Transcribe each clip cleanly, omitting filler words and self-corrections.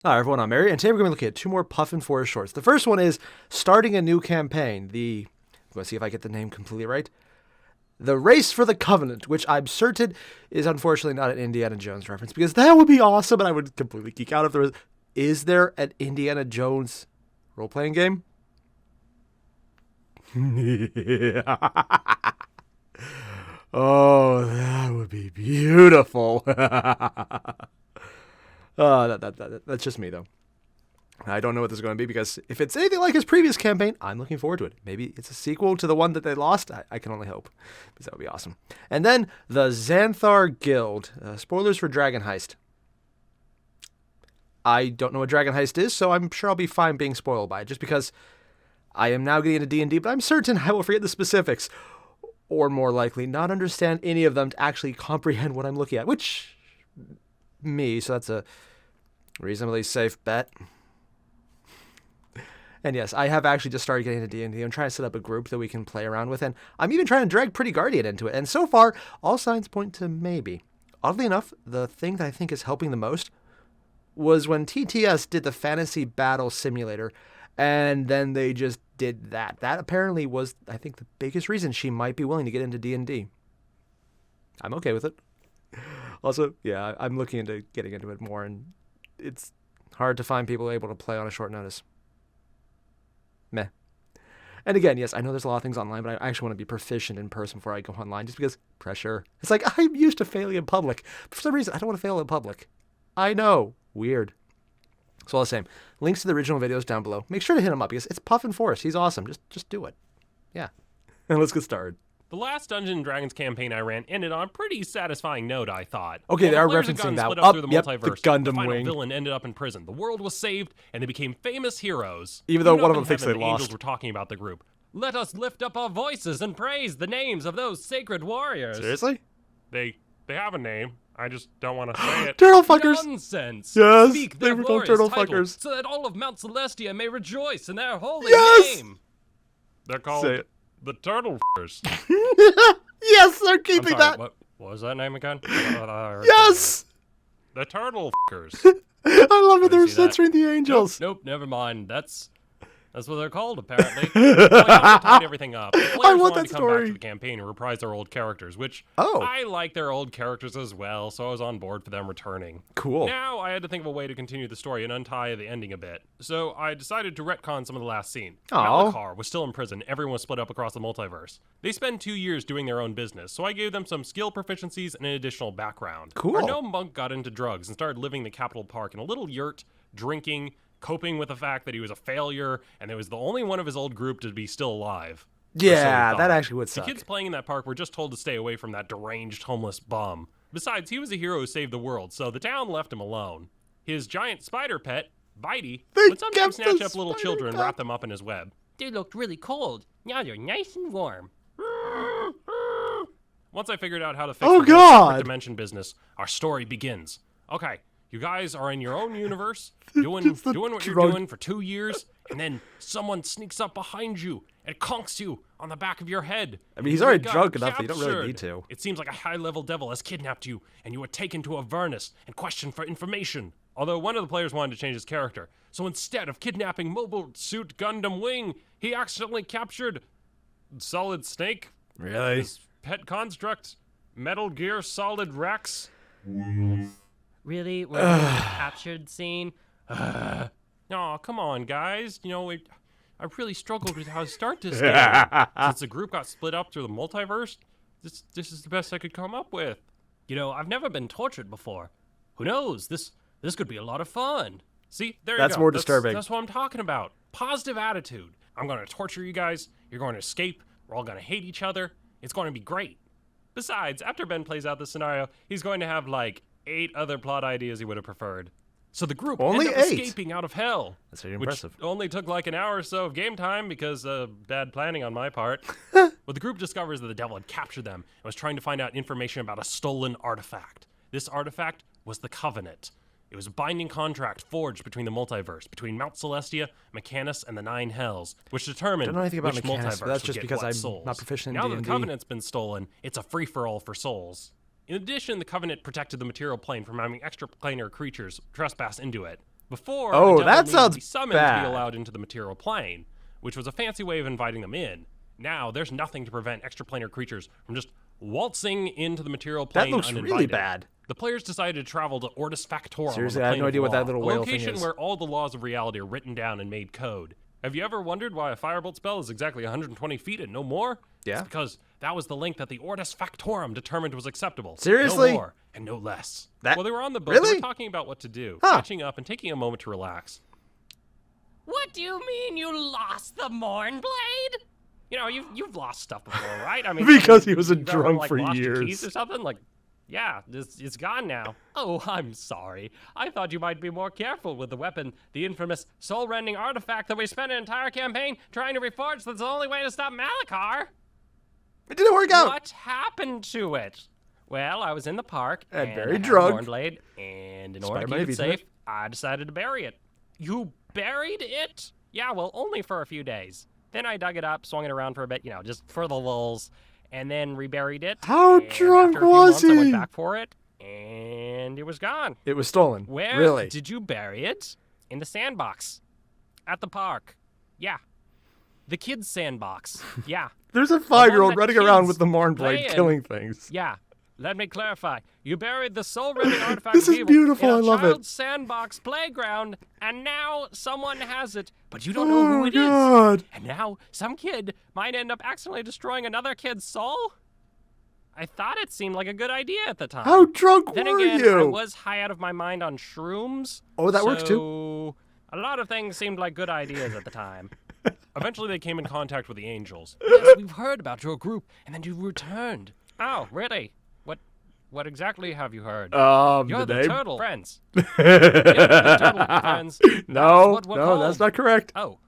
Hi everyone, I'm Airier, and today we're going to be looking at two more Puffin Forest shorts. The first one is starting a new campaign. I'm going to see if I get the name completely right. The Race for the Covenant, which I'm certain is unfortunately not an Indiana Jones reference, because that would be awesome, and I would completely geek out if there was. Is there an Indiana Jones role-playing game? Oh, that would be beautiful. That's just me, though. I don't know what this is going to be, because if it's anything like his previous campaign, I'm looking forward to it. Maybe it's a sequel to the one that they lost. I can only hope, because that would be awesome. And then the Xanathar Guild. Spoilers for Dragon Heist. I don't know what Dragon Heist is, so I'm sure I'll be fine being spoiled by it, just because I am now getting into D&D, but I'm certain I will forget the specifics, or more likely, not understand any of them to actually comprehend what I'm looking at, which... so that's a reasonably safe bet. And yes, I have actually just started getting into D&D. I'm trying to set up a group that we can play around with, and I'm even trying to drag Pretty Guardian into it, and so far, all signs point to maybe. Oddly enough, the thing that I think is helping the most was when TTS did the Fantasy Battle Simulator, and then they just did that. That apparently was, I think, the biggest reason she might be willing to get into D&D. I'm okay with it. Also, yeah, I'm looking into getting into it more, and it's hard to find people able to play on a short notice. Meh. And again, yes, I know there's a lot of things online, but I actually want to be proficient in person before I go online, just because pressure. It's like, I'm used to failing in public. But for some reason, I don't want to fail in public. I know. Weird. So all the same, links to the original videos down below. Make sure to hit him up, because it's Puffin Forest. He's awesome. Just do it. Yeah. And let's get started. The last Dungeons & Dragons campaign I ran ended on a pretty satisfying note, I thought. Okay, they are players had referencing gotten that. split up through the multiverse. The Gundam the final wing. villain ended up in prison. The world was saved, and they became famous heroes. Even though one up of them in thinks heaven, they the lost. angels were talking about the group. Let us lift up our voices and praise the names of those sacred warriors. Seriously? They have a name. I just don't want to say it. Turtle fuckers! Nonsense! Yes, Speak they their were called glorious turtle title, fuckers. so that all of Mount Celestia may rejoice in their holy Yes! name. They're called Say it. the Turtle Fuckers. Yes, they're I'm keeping sorry, that. what was that name again? Yes! The Turtle Fuckers. I love it. They're see that? censoring the angels. Nope, never mind. That's what they're called, apparently. Well, yeah, to tidy everything up. The players I want wanted that to come back story. to the campaign and reprise their old characters, which Oh. I like their old characters as well, so I was on board for them returning. Cool. Now I had to think of a way to continue the story and untie the ending a bit, so I decided to retcon some of the last scene. Aw. Malachar was still in prison. Everyone was split up across the multiverse. They spend 2 years doing their own business, so I gave them some skill proficiencies and an additional background. Cool. Our gnome monk got into drugs and started living in the capital park in a little yurt, drinking, coping with the fact that he was a failure and it was the only one of his old group to be still alive. Or so he Yeah, thought. that actually would suck. The kids playing in that park were just told to stay away from that deranged homeless bum. Besides, he was a hero who saved the world, so the town left him alone. His giant spider pet, Bitey, They would sometimes kept the snatch up little spider children and pet. wrap them up in his web. They looked really cold. Now they're nice and warm. Once I figured out how to fix Oh, the whole God. separate dimension business, our story begins. Okay, you guys are in your own universe, doing Just the what you're drug- doing for 2 years, and then someone sneaks up behind you and conks you on the back of your head. I mean, he's You already got drunk enough that you don't really captured. need to. It seems like a high-level devil has kidnapped you, and you are taken to Avernus and questioned for information. Although one of the players wanted to change his character, so instead of kidnapping Mobile Suit Gundam Wing, he accidentally captured Solid Snake, Really? his pet construct, Metal Gear Solid Rex. Really? We're doing a captured scene? Oh, come on, guys. You know, I really struggled with how to start this game. Since the group got split up through the multiverse, this is the best I could come up with. You know, I've never been tortured before. Who knows? This could be a lot of fun. See, there you That's go. more disturbing. That's what I'm talking about. Positive attitude. I'm going to torture you guys. You're going to escape. We're all going to hate each other. It's going to be great. Besides, after Ben plays out this scenario, he's going to have like 8 other plot ideas he would have preferred. So the group Only ended up 8? escaping out of hell. That's very which impressive. only took like an hour or so of game time because bad planning on my part. Well, the group discovers that the devil had captured them and was trying to find out information about a stolen artifact. This artifact was the Covenant. It was a binding contract forged between the multiverse, between Mount Celestia, Mechanus, and the Nine Hells, which determined Don't know anything about which Mechanus, multiverse but that's would just get because what I'm souls. not proficient in Now that the D&D. Covenant's been stolen, it's a free-for-all for souls. In addition, the Covenant protected the material plane from having extraplanar creatures trespass into it. Before, Oh, a devil that needed sounds to be summoned to bad. be allowed into the material plane, which was a fancy way of inviting them in. Now, there's nothing to prevent extraplanar creatures from just waltzing into the material plane That looks uninvited. really bad. The players decided to travel to Ortus Factorum. Seriously, on the I have plane no of idea what that law, little a whale thing location is. where all the laws of reality are written down and made code. Have you ever wondered why a firebolt spell is exactly 120 feet and no more? Yeah. It's because that was the length that the Ortus Factorum determined was acceptable. Seriously? No more and no less. That- While they were on the boat, they Really? were talking about what to do, Huh. catching up and taking a moment to relax. What do you mean you lost the Mornblade? You know, you've lost stuff before, right? I mean, Because he was a you've ever, drunk like, for lost your years. keys or something. Like, yeah, it's gone now. Oh, I'm sorry. I thought you might be more careful with the weapon, the infamous soul-rending artifact that we spent an entire campaign trying to reforge that's the only way to stop Malachar. It didn't work out. What happened to it? Well, I was in the park And very I had a drunk. Mornblade, and in Spider order to might keep have it eaten it. safe, I decided to bury it. You buried it? Yeah, well, only for a few days. Then I dug it up, swung it around for a bit, you know, just for the lulz, and then reburied it. How and drunk after a few was months, I went he? back for it, and it was gone. It was stolen. Where Really? did you bury it? In the sandbox. At the park. Yeah. The kids' sandbox. Yeah. There's a 5-year-old that running around kids with the Mornblade play in. killing things. Yeah. Let me clarify. You buried the soul-rending artifact This of is evil beautiful, in a I love it. child's sandbox playground, and now someone has it, but you don't know who Oh, it is. God. And now some kid might end up accidentally destroying another kid's soul? I thought it seemed like a good idea at the time. How drunk Then were again, you? I was high out of my mind on shrooms. Oh, that works too. So a lot of things seemed like good ideas at the time. Eventually, they came in contact with the angels. Yes, we've heard about your group, and then you returned. Oh, really? What exactly have you heard? You're The the name? Turtle Friends. Yeah, the Turtle Friends. No, what we're no, called. that's not correct. Oh,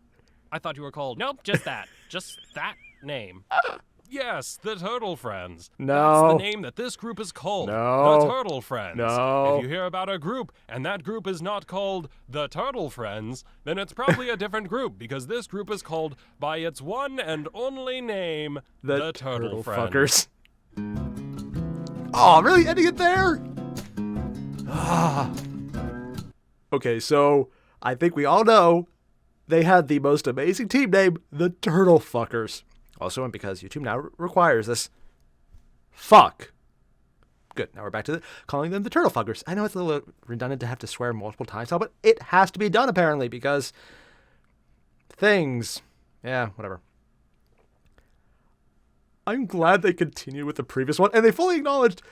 I thought you were called. Nope, just that. Just that name. Yes, the Turtle Friends. No. That's the name that this group is called. No. The Turtle Friends. No. If you hear about a group and that group is not called the Turtle Friends, then it's probably a different group because this group is called by its one and only name, the Turtle Friends. fuckers. Oh, really? Ending it there? Ah. Okay, so I think we all know they had the most amazing team name, the Turtle Fuckers. Also, and because YouTube now requires this. Fuck. Good. Now we're back to calling them the Turtle Fuckers. I know it's a little redundant to have to swear multiple times now, but it has to be done apparently because things. Yeah, whatever. I'm glad they continued with the previous one, and they fully acknowledged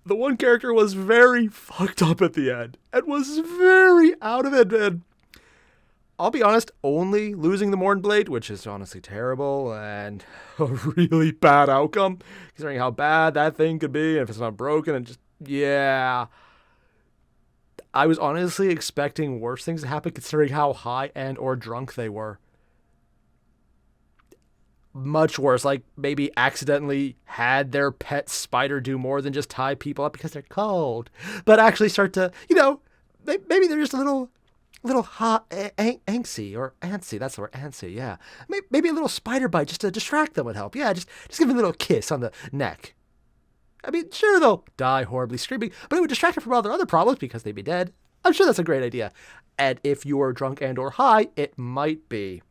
the one character was very fucked up at the end and was very out of it, man. I'll be honest, only losing the Mornblade, which is honestly terrible and a really bad outcome, considering how bad that thing could be, and if it's not broken, and just, yeah. I was honestly expecting worse things to happen, considering how high and or drunk they were. Much worse, like maybe accidentally had their pet spider do more than just tie people up because they're cold, but actually start to, maybe they're just a little hot, antsy or antsy. That's the word, antsy. Yeah, maybe a little spider bite just to distract them would help. Yeah, just give them a little kiss on the neck. I mean, sure they'll die horribly screaming, but it would distract them from all their other problems because they'd be dead. I'm sure that's a great idea, and if you are drunk and or high, it might be.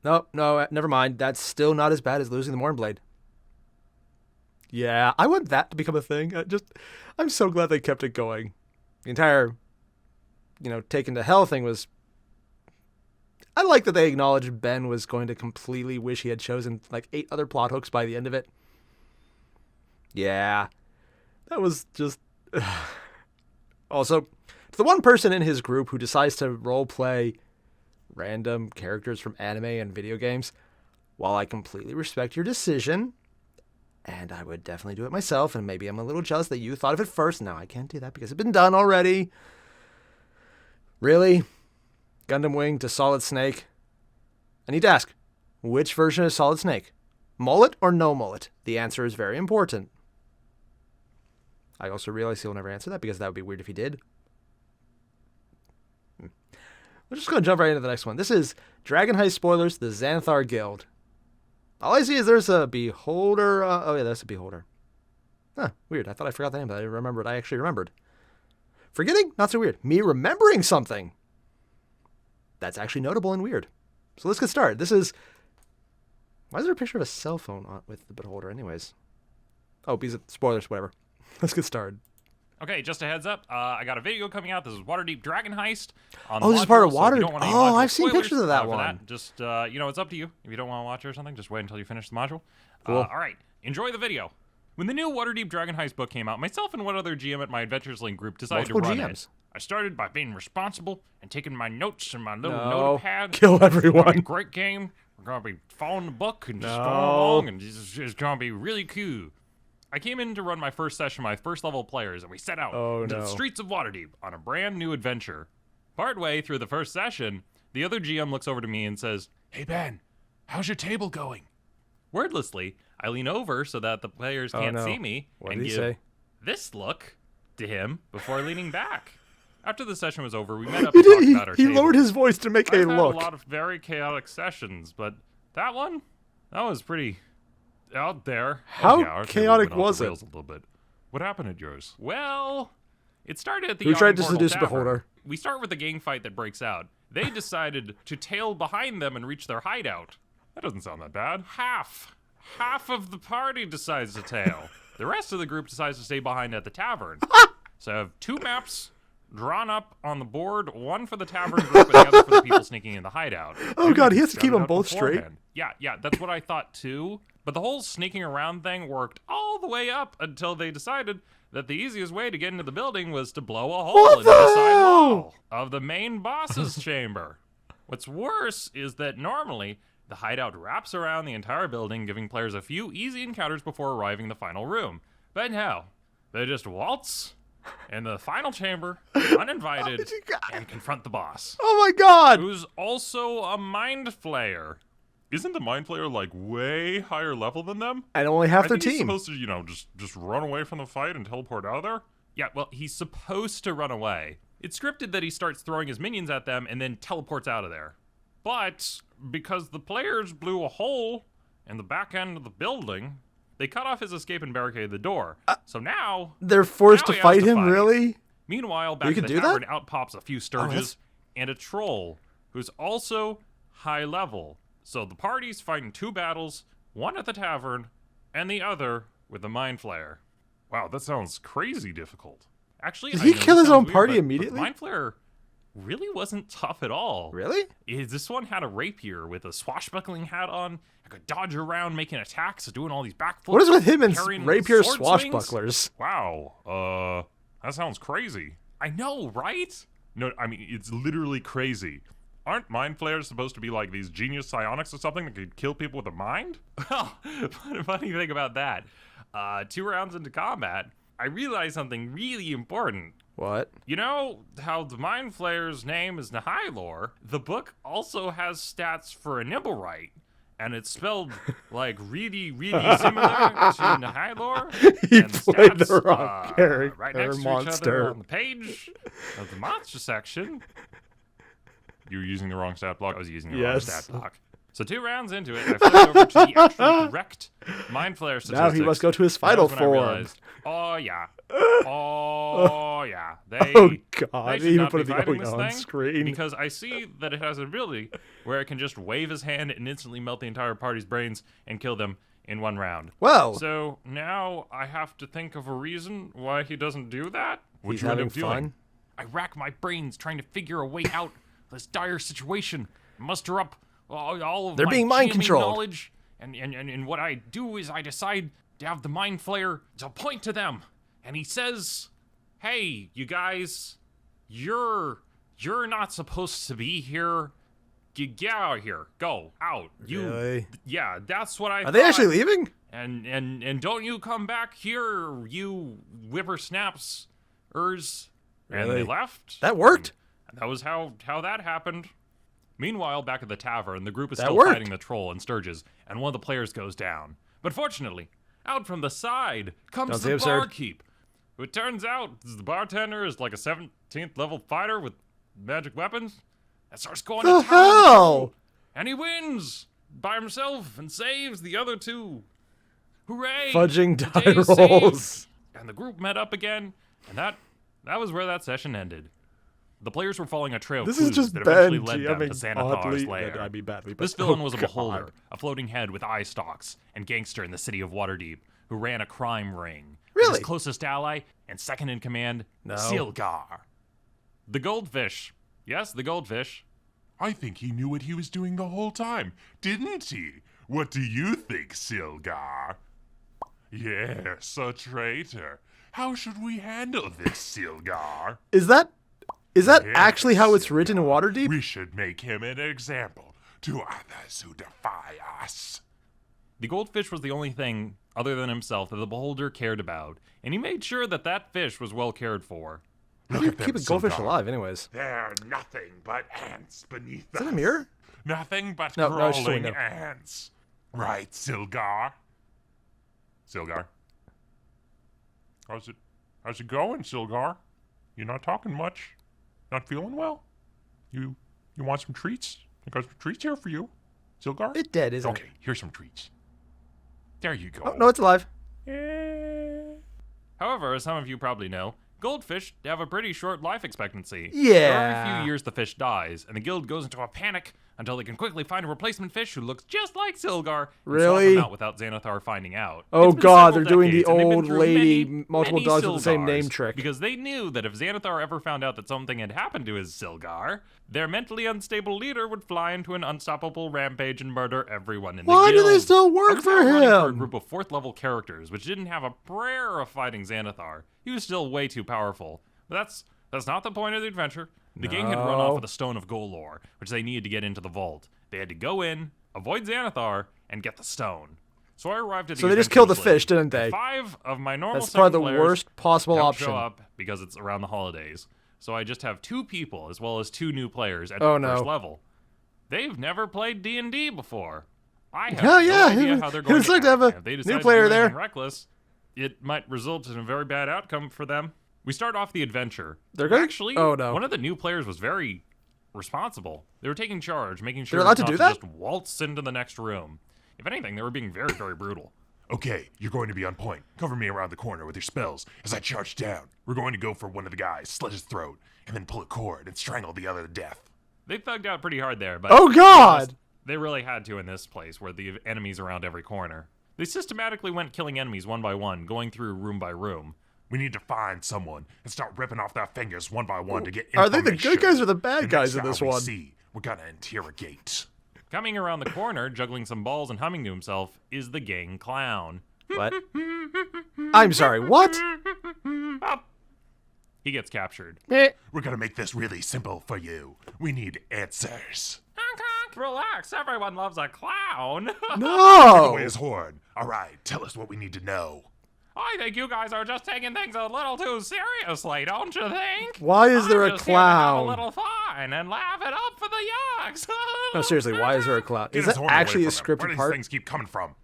No, never mind. That's still not as bad as losing the Mornblade. Yeah, I want that to become a thing. I'm so glad they kept it going. The entire, taken to hell thing was... I like that they acknowledged Ben was going to completely wish he had chosen, 8 other plot hooks by the end of it. Yeah, that was just... Also, to the one person in his group who decides to roleplay random characters from anime and video games, while I completely respect your decision, and I would definitely do it myself, and maybe I'm a little jealous that you thought of it first. No, I can't do that because it's been done already. Really? Gundam Wing to Solid Snake? I need to ask, which version is Solid Snake? Mullet or no mullet? The answer is very important. I also realize he'll never answer that because that would be weird if he did. We're just going to jump right into the next one. This is Dragon Heist spoilers, the Xanathar Guild. All I see is there's a beholder. Oh, yeah, that's a beholder. Huh, weird. I thought I forgot the name, but I remembered. I actually remembered. Forgetting, not so weird. Me remembering something, that's actually notable and weird. So let's get started. This is... Why is there a picture of a cell phone with the beholder anyways? Oh, because of spoilers, whatever. Let's get started. Okay, just a heads up. I got a video coming out. This is Waterdeep Dragon Heist. On Oh, this is part of module, so if you Water. don't want any Oh, module I've seen spoilers, pictures of that for one. just, it's up to you. If you don't want to watch it or something, just wait until you finish the module. Cool. All right, enjoy the video. When the new Waterdeep Dragon Heist book came out, myself and one other GM at my Adventures Link group decided Multiple to run GMs. it. I started by being responsible and taking my notes in my little No. notepad. Kill It's gonna be everyone. a great game. We're going to be following the book and just No. going along, and it's going to be really cool. I came in to run my first session, my first level players, and we set out into the streets of Waterdeep on a brand new adventure. Partway through the first session, the other GM looks over to me and says, "Hey Ben, how's your table going?" Wordlessly, I lean over so that the players can't no. see me What and did he give say? this look to him before leaning back. After the session was over, we met up and talked about our He table. lowered his voice to make I've a had look. a lot of very chaotic sessions, but that was pretty out there. How yeah, our table chaotic went off was the it? rails a little bit. What happened at yours? Well, it started at the Who tried to Yawning seduce Portal the beholder? Tavern. We start with a gang fight that breaks out. They decided to tail behind them and reach their hideout. That doesn't sound that bad. Half of the party decides to tail. The rest of the group decides to stay behind at the tavern. So I have two maps drawn up on the board, one for the tavern group and the other for the people sneaking in the hideout. Oh, Maybe God, we he has to could keep scout it them out both straight? beforehand. Yeah, that's what I thought too. But the whole sneaking around thing worked all the way up until they decided that the easiest way to get into the building was to blow a hole into the side wall of the main boss's chamber. What's worse is that normally the hideout wraps around the entire building, giving players a few easy encounters before arriving in the final room. But no, they just waltz in the final chamber, uninvited, and confront the boss, Oh my God! who's also a mind flayer. Isn't the mind flayer like way higher level than them? And only half I their think he's team. supposed to, just run away from the fight and teleport out of there. Yeah, well, he's supposed to run away. It's scripted that he starts throwing his minions at them and then teleports out of there. But because the players blew a hole in the back end of the building, they cut off his escape and barricaded the door. So now They're forced now to he has fight to him, fight. really? Meanwhile, back You in can the do that? tavern, out pops a few that's- Sturges and a troll, who's also high level. So the party's fighting two battles, one at the tavern, and the other with the mind flayer. Wow, that sounds crazy difficult. Actually, Did I he know kill this his sounds own weird, party but immediately? The mind flayer really wasn't tough at all. Really? This one had a rapier with a swashbuckling hat on. I could dodge around, making attacks, doing all these backflips. What is with him and carrying rapier sword swings. swashbucklers? Wow, that sounds crazy. I know, right? No, I mean, it's literally crazy. Aren't mind flayers supposed to be like these genius psionics or something that could kill people with a mind? Well, funny thing about that, 2 rounds into combat, I realized something really important. What? You know how the mind flayer's name is Nihilor? The book also has stats for a Nibblewright, and it's spelled like really, really similar to Nihilor. He And the played stats, the wrong character, right next to each monster. other on the page of the monster section. You were using the wrong stat block. I was using the wrong Yes. stat block. So 2 rounds into it, I flipped over to the actually correct mind flayer statistics. Now he must go to his And final that's when I form. realized, oh yeah, oh yeah. They, Oh, they God. should He even not put be the fighting going this on thing screen. because I see that it has an ability where it can just wave his hand and instantly melt the entire party's brains and kill them in 1 round. Well, So now I have to think of a reason why he doesn't do that. What he's you end having up doing? fun. I rack my brains trying to figure a way out of this dire situation, muster up all of They're my being mind GMing controlled. knowledge, and what I do is I decide to have the mind flayer to point to them, and he says, "Hey, you guys, you're not supposed to be here. Get out of here. Go out. You, Really? yeah, that's what I. Are they actually leaving? And don't you come back here, you whippersnaps, And Really? they left. That worked? And that was how that happened. Meanwhile, back at the tavern, the group is That still worked. fighting the troll and Sturges, and one of the players goes down. But fortunately, out from the side comes Don't say the absurd. barkeep. Who it turns out the bartender is like a 17th level fighter with magic weapons and starts going The to town on the hell? troll. And he wins by himself and saves the other 2. Hooray! Fudging The die day is saved. rolls. And the group met up again, and that that was where that session ended. The players were following a trail of This clues is just that eventually led bad them to GMing Xanathar's oddly. lair. I mean, badly. But This villain was a God. beholder, a floating head with eye stalks, and gangster in the city of Waterdeep, who ran a crime ring. Really? His closest ally and second in command, No. Silgar. The goldfish. Yes, the goldfish. I think he knew what he was doing the whole time, didn't he? What do you think, Silgar? Yes, a traitor. How should we handle this, Silgar? Is that Yes, actually how it's written in Silgar. Waterdeep? We should make him an example to others who defy us. The goldfish was the only thing, other than himself, that the beholder cared about, and he made sure that that fish was well cared for. How do you Look at keep a them, goldfish Silgar. alive, anyways? They're nothing but ants beneath Is us. that a mirror? Nothing but No, it's just a crawling window. ants. Right, Silgar? Silgar? How's it going, Silgar? You're not talking much. Not feeling well? You want some treats? I got some treats here for you. Silgar? It's dead, isn't Okay, here's some treats. There you go. it? Oh, no, it's alive. However, as some of you probably know, goldfish have a pretty short life expectancy. Yeah. Every few years the fish dies, and the guild goes into a panic until they can quickly find a replacement fish who looks just like Silgar and swap Really? him out without Xanathar finding out. Oh It's been God, several they're doing the decades, and they've been old through lady many, multiple many dogs with the same Silgars, name trick. Because they knew that if Xanathar ever found out that something had happened to his Silgar, their mentally unstable leader would fly into an unstoppable rampage and murder everyone in the Why guild. do they still I work was for now running for a him? group of 4th level characters, which didn't have a prayer of fighting Xanathar. He was still way too powerful. But that's not the point of the adventure. The gang had run off with a stone of Golor, which they needed to get into the vault. They had to go in, avoid Xanathar, and get the stone. So I arrived at the So they just adventure killed the late. fish, didn't they? 5 of my normal That's probably 7 the players worst possible don't option. show up because it's around the holidays. So I just have 2 people as well as 2 new players at Oh, first no. level. They've never played D&D before. I have Oh, no yeah, idea it how they're was going to like to have act. a If they new decide to player do there. anything reckless, it might result in a very bad outcome for them. We start off the adventure. They're gonna- Actually, oh, no. one of the new players was very responsible. They were taking charge, making sure They're allowed to not do that? just waltz into the next room. If anything, they were being very, very brutal. Okay, you're going to be on point. Cover me around the corner with your spells as I charge down. We're going to go for one of the guys, slit his throat, and then pull a cord and strangle the other to death. They thugged out pretty hard there, but Oh, to be God! honest, they really had to in this place where the enemies around every corner. They systematically went killing enemies one by one, going through room by room. We need to find someone and start ripping off their fingers one by one to get Are they the information. good guys or the bad And guys next in this time we one? See, we're gonna interrogate. Coming around the corner, juggling some balls and humming to himself, is the gang clown. What? I'm sorry, what? He gets captured. Eh. We're gonna make this really simple for you. We need answers. Honk, honk, relax. Everyone loves a clown. No! Where's Horn? All right, tell us what we need to know. I think you guys are just taking things a little too seriously, don't you think? Why is there I'm a just here to have clown? a little fun and laugh it up for the yucks. No, seriously, why is there a clown? Get Is his that horn away actually a from him. Where scripted do part? these things keep coming from?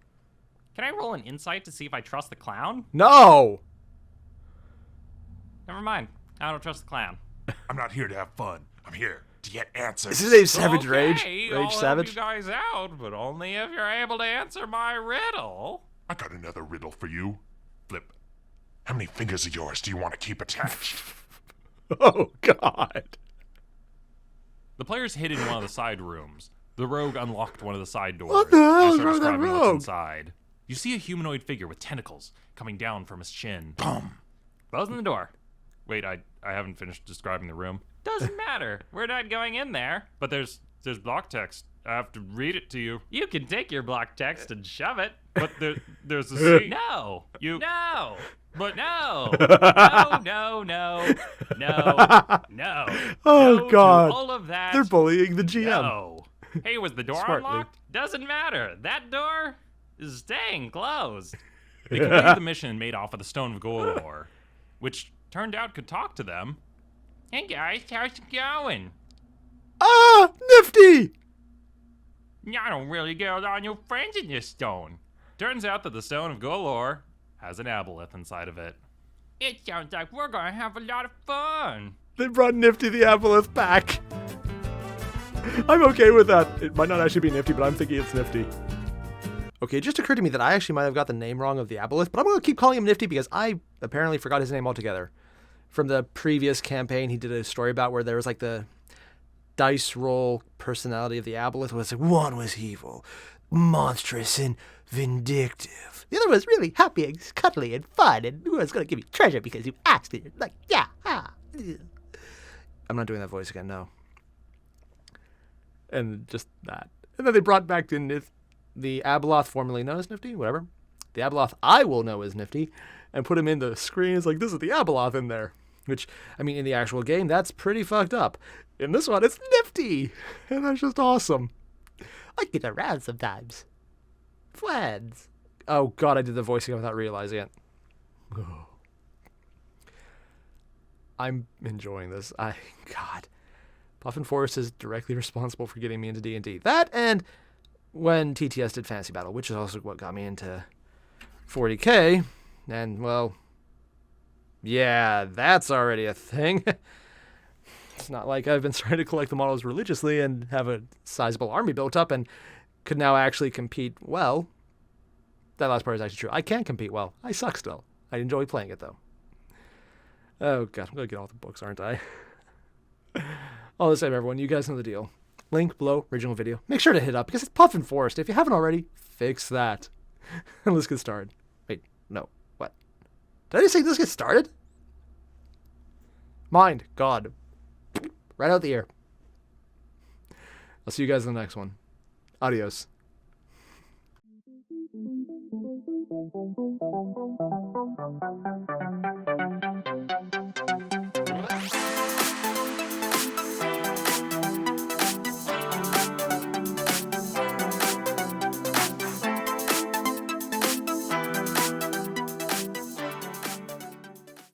Can I roll an insight to see if I trust the clown? No! Never mind. I don't trust the clown. I'm not here to have fun. I'm here to get answers. Is his name Savage Rage? Okay, Rage I'll Savage? help you guys out, but only if you're able to answer my riddle. I got another riddle for you. Flip. How many fingers of yours do you want to keep attached? Oh, God. The players hid in one of the side rooms. The rogue unlocked one of the side doors. What the hell and is started wrong with that describing what's rogue? inside. You see a humanoid figure with tentacles coming down from his chin. Boom. Closing the door. Wait, I haven't finished describing the room. Doesn't matter. We're not going in there. But there's block text. I have to read it to you. You can take your block text and shove it. But there's a C. No. You. No. But No. No, no, no. No. No. Oh, No to God. all of that. They're bullying the GM. No. Hey, was the door Smartly. unlocked? Doesn't matter. That door is staying closed. They completed the mission and made off with the Stone of Golor, which turned out could talk to them. Hey guys, how's it going? Ah, nifty! I don't really get on your friends in this stone. Turns out that the Stone of Golor has an aboleth inside of it. It sounds like we're gonna have a lot of fun. They brought Nifty the Aboleth back. I'm okay with that. It might not actually be Nifty, but I'm thinking it's Nifty. Okay, it just occurred to me that I actually might have got the name wrong of the Aboleth, but I'm going to keep calling him Nifty because I apparently forgot his name altogether. from the previous campaign, he did a story about where there was like the dice roll personality of the aboleth was like, one was evil, monstrous, and vindictive. The other was really happy and cuddly and fun and was going to give you treasure because you asked it. Like, yeah, I'm not doing that voice again, no. And just that. And then they brought back in the Abeloth formerly known as Nifty, whatever. The Abeloth I will know as Nifty, and put him in the screen. It's like, this is the Abeloth in there. Which, I mean, in the actual game, that's pretty fucked up. In this one, it's Nifty. And that's just awesome. I get around sometimes. Friends. Oh, God, I did the voice again without realizing it. Oh. I'm enjoying this. God. Puffin Forest is directly responsible for getting me into D&D. That and when TTS did Fantasy Battle, which is also what got me into 40K. And, well, yeah, that's already a thing. It's not like I've been starting to collect the models religiously and have a sizable army built up and could now actually compete well. That last part is actually true. I can compete well. I suck still. I enjoy playing it, though. Oh, God, I'm going to get all the books, aren't I? All the same, everyone, you guys know the deal. Link below, original video. Make sure to hit up, because it's Puffin Forest. If you haven't already, fix that. And let's get started. Wait, no. What? Did I just say let's get started? Mind, God. Right out the ear. I'll see you guys in the next one. Adios. Thank you.